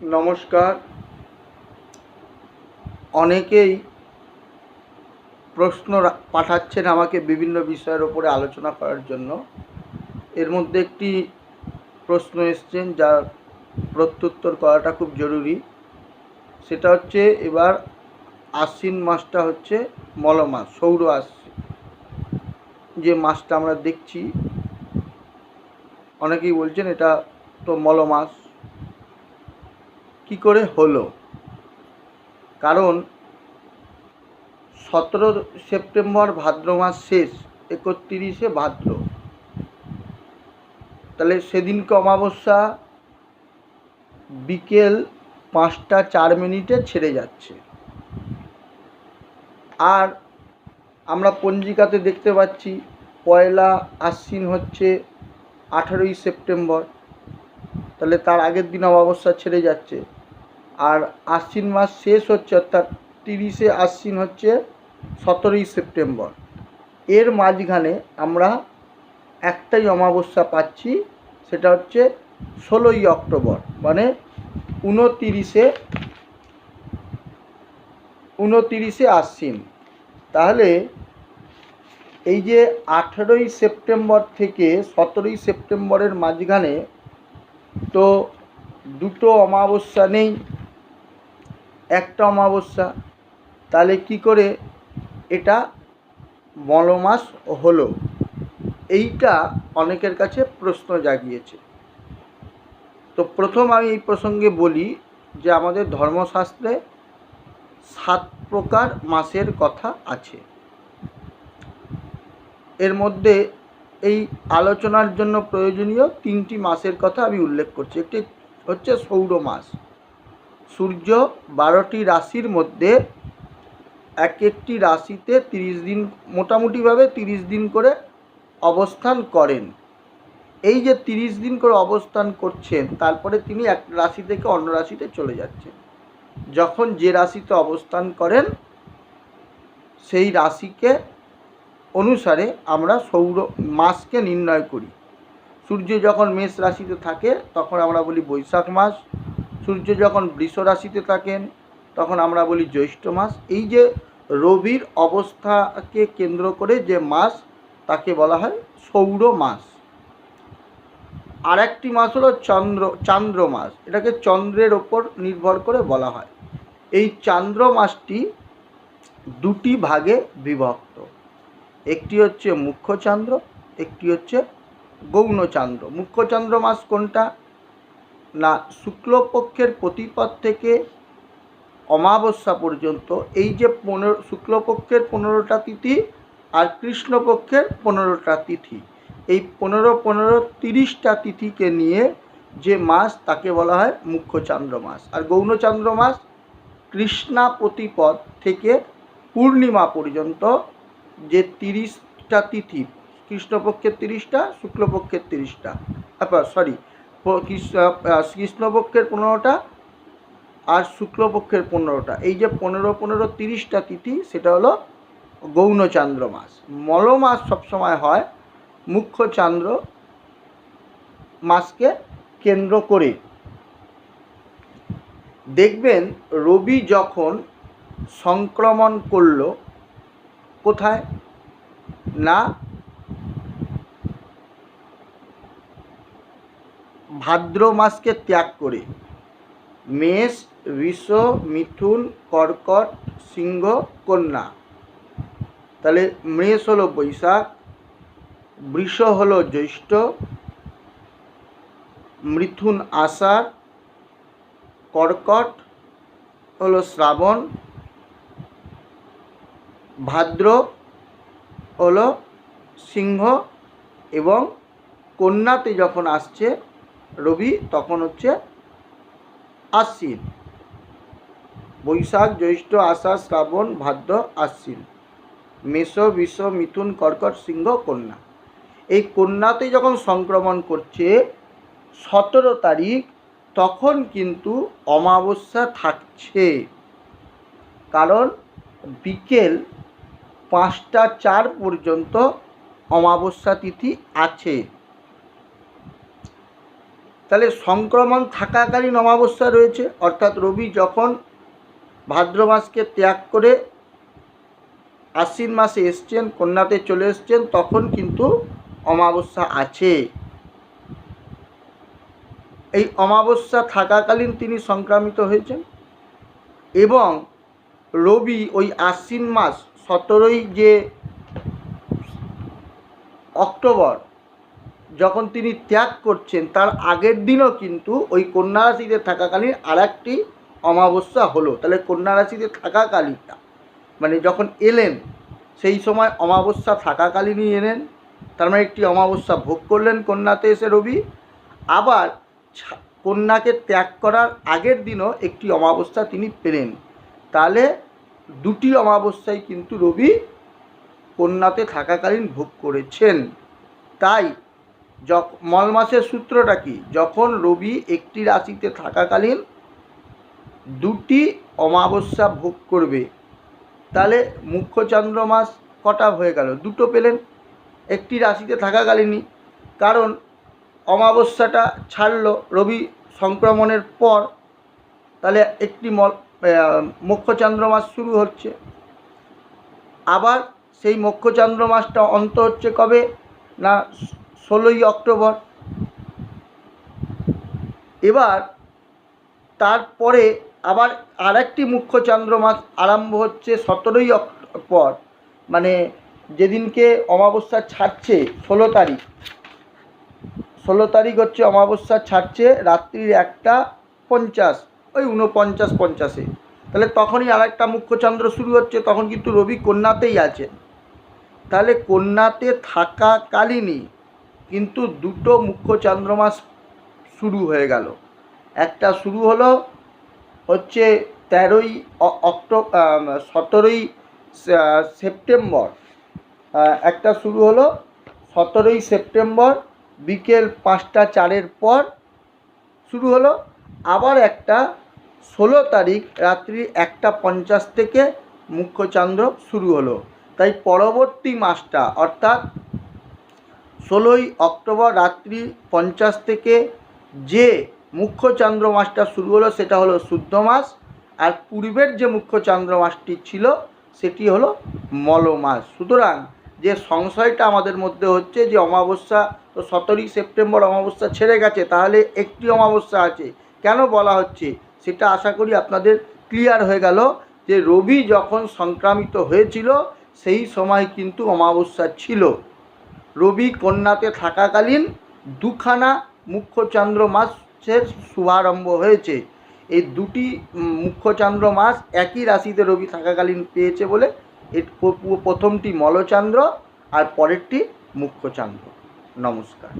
নমস্কার। অনেকেই প্রশ্ন পাঠাচ্ছেন আমাকে বিভিন্ন বিষয়ের ওপরে আলোচনা করার জন্য। এর মধ্যে একটি প্রশ্ন এসছেন যার প্রত্যুত্তর করাটা খুব জরুরি। সেটা হচ্ছে, এবার আশ্বিন মাসটা হচ্ছে মল মাস, সৌর আশ্বিন যে মাসটা আমরা দেখছি, অনেকেই বলছেন এটা তো মল মাস, কী করে হলো? কারণ 17 সেপ্টেম্বর ভাদ্র মাস শেষ, 31শে ভাদ্র, তাহলে সেদিনকে অমাবস্যা বিকেল 5টা 4 মিনিটে ছেড়ে যাচ্ছে। আর আমরা পঞ্জিকাতে দেখতে পাচ্ছি পয়লা আশ্বিন হচ্ছে 18ই সেপ্টেম্বর, তাহলে তার আগের দিন অমাবস্যা ছেড়ে যাচ্ছে। আর আশ্বিন মাস শেষ হচ্ছে, অর্থাৎ 30শে আশ্বিন হচ্ছে 17ই সেপ্টেম্বর। এর মাঝখানে আমরা একটাই অমাবস্যা পাচ্ছি, সেটা হচ্ছে 16ই অক্টোবর, মানে 29শে আশ্বিন। তাহলে এই যে 18ই সেপ্টেম্বর থেকে 17ই সেপ্টেম্বরের মাঝখানে তো দুটো অমাবস্যা নেই, একটা অমাবস্যা। তাহলে কি করে এটা মলমাস হলো? এইটা অনেকের কাছে প্রশ্ন জাগিয়েছে। তো প্রথম আমি এই প্রসঙ্গে বলি যে আমাদের ধর্মশাস্ত্রে 7 প্রকার মাসের কথা আছে। এর মধ্যে এই আলোচনার জন্য প্রয়োজনীয় 3টি মাসের কথা আমি উল্লেখ করছি। একটি হচ্ছে সৌর মাস। সূর্য 12টি রাশির মধ্যে এক একটি রাশিতে 30 দিন, মোটামুটিভাবে 30 দিন করে অবস্থান করেন। এই যে 30 দিন করে অবস্থান করছেন, তারপরে তিনি এক রাশি থেকে অন্য রাশিতে চলে যাচ্ছেন। যখন যে রাশিতে অবস্থান করেন সেই রাশিকে অনুসারে আমরা সৌর মাসকে নির্ণয় করি। সূর্য যখন মেষ রাশিতে থাকে তখন আমরা বলি বৈশাখ মাস। সূর্য যখন বৃষ রাশিতে থাকেন তখন আমরা বলি জ্যৈষ্ঠ মাস। এই যে রবির অবস্থাকে কেন্দ্র করে যে মাস, তাকে বলা হয় সৌর মাস। আর একটি মাস হলো চান্দ্র মাস। এটাকে চন্দ্রের ওপর নির্ভর করে বলা হয়। এই চান্দ্র মাসটি দুটি ভাগে বিভক্ত। একটি হচ্ছে মুখ্য চান্দ্র, একটি হচ্ছে গৌণ চান্দ্র। মুখ্য চান্দ্র মাস কোনটা না, শুক্লপক্ষের প্রতিপদ থেকে অমাবস্যা পর্যন্ত এই যে শুক্লপক্ষের 15টা তিথি আর কৃষ্ণপক্ষের 15টা তিথি, এই 15-15-30টা তিথিকে নিয়ে যে মাস, তাকে বলা হয় মুখ্য চান্দ্র মাস। আর গৌণ চান্দ্র মাস কৃষ্ণা প্রতিপদ থেকে পূর্ণিমা পর্যন্ত যে 30টা তিথি, কৃষ্ণপক্ষের 30টা, শুক্লপক্ষের 30টা, কৃষ্ণপক্ষের 15টা আর শুক্লপক্ষের 15টা, এই যে 15-15-30টা তিথি, সেটা হলো গৌণ চান্দ্র মাস। মল মাস সবসময় হয় মুখ্য চান্দ্র মাসকে কেন্দ্র করে। দেখবেন রবি যখন সংক্রমণ করল কোথায় না, ভাদ্র মাসকে ত্যাগ করে মেষ, বৃষ, মিথুন, কর্কট, সিংহ, কন্যা। তাহলে মেষ হলো বৈশাখ, বৃষ হলো জ্যৈষ্ঠ, মিথুন আষাঢ়, কর্কট হলো শ্রাবণ, ভাদ্র হলো সিংহ, এবং কন্যাতে যখন আসছে রবি তখন হচ্ছে আশ্বিন। বৈশাখ, জ্যৈষ্ঠ, আষাঢ়, শ্রাবণ, ভাদ্র, আশ্বিন। মেষ, বৃষ, মিথুন, কর্কট, সিংহ, কন্যা। এই কন্যাতে যখন সংক্রমণ করছে 17 তারিখ, তখন কিন্তু অমাবস্যা থাকছে। কারণ বিকেল 5টা 4 পর্যন্ত অমাবস্যা তিথি আছে। তাহলে সংক্রমণ থাকাকালীন অমাবস্যা রয়েছে, অর্থাৎ রবি যখন ভাদ্র মাসকে ত্যাগ করে আশ্বিন মাসে এসছেন, কন্যাতে চলে এসছেন, তখন কিন্তু অমাবস্যা আছে। এই অমাবস্যা থাকাকালীন তিনি সংক্রামিত হয়েছেন এবং রবি ওই আশ্বিন মাস 17ই যে অক্টোবর যখন তিনি ত্যাগ করছেন তার আগের দিনও কিন্তু ওই কন্যা রাশিতে থাকাকালীন আর একটি অমাবস্যা হলো। তাহলে কন্যা রাশিতে থাকাকালীন মানে যখন এলেন সেই সময় অমাবস্যা থাকাকালীনই এলেন, তার মানে একটি অমাবস্যা ভোগ করলেন কন্যাতে এসে রবি। আবার কন্যাকে ত্যাগ করার আগের দিনও একটি অমাবস্যা তিনি পেলেন। তাহলে দুটি অমাবস্যায় কিন্তু রবি কন্যাতে থাকাকালীন ভোগ করেছেন। তাই মল মাসের সূত্রটা কি, যখন রবি একটি রাশিতে থাকাকালীন দুটি অমাবস্যা ভোগ করবে, তাহলে মুখ্য চান্দ্র মাস কটা হয়ে গেল, দুটো পেলেন একটি রাশিতে থাকাকালীনই। কারণ অমাবস্যাটা ছাড়লো রবি সংক্রমণের পর, তাহলে একটি মুখ্য চান্দ্র মাস শুরু হচ্ছে। আবার সেই মুখ্য চান্দ্র মাসটা অন্ত হচ্ছে কবে না 16ই অক্টোবর। এবার তারপরে আবার আরেকটি মুখ্য চান্দ্র মাস আরম্ভ হচ্ছে 17ই অক্টোবর, মানে যেদিনকে অমাবস্যা ছাড়ছে 16 তারিখ হচ্ছে অমাবস্যা ছাড়ছে রাত্রির 1:50, ওই 49-50-এ। তাহলে তখনই আরেকটা মুখ্য চন্দ্র শুরু হচ্ছে, তখন কিন্তু রবি কন্যাতেই আছে। তাহলে কন্যাতে থাকাকালীনই কিন্তু দুটো মুখ্য চন্দ্রমাস শুরু হয়ে গেল। একটা শুরু হলো হচ্ছে 17ই সেপ্টেম্বর, একটা শুরু হলো 17ই সেপ্টেম্বর বিকেল 5:04 পর শুরু হলো। আবার একটা 16 তারিখ রাত্রি 1:50 থেকে মুখ্য চন্দ্র শুরু হলো। তাই পরবর্তী মাসটা অর্থাৎ 16ই অক্টোবর রাত্রি 50 থেকে যে মুখ্য চন্দ্র মাসটা শুরু হলো সেটা হলো শুদ্ধ মাস, আর পূর্বের যে মুখ্য চন্দ্র মাসটি ছিল সেটি হলো মল মাস। সুতরাং যে সংশয়টা আমাদের মধ্যে হচ্ছে যে অমাবস্যা তো 17ই সেপ্টেম্বর অমাবস্যা ছেড়ে গেছে, তাহলে একটি অমাবস্যা আছে কেন বলা হচ্ছে সেটা আশা করি আপনাদের ক্লিয়ার হয়ে গেল। যে রবি যখন সংক্রামিত হয়েছিল সেই সময় কিন্তু অমাবস্যা ছিল। রবি কন্যাতে থাকাকালীন দুখানা মুখ্য চন্দ্র মাসের শুভারম্ভ হয়েছে। এই দুটি মুখ্য চন্দ্র মাস একই রাশিতে রবি থাকাকালীন পেয়েছে বলে প্রথমটি মলচন্দ্র আর পরেরটি মুখ্য চন্দ্র। নমস্কার।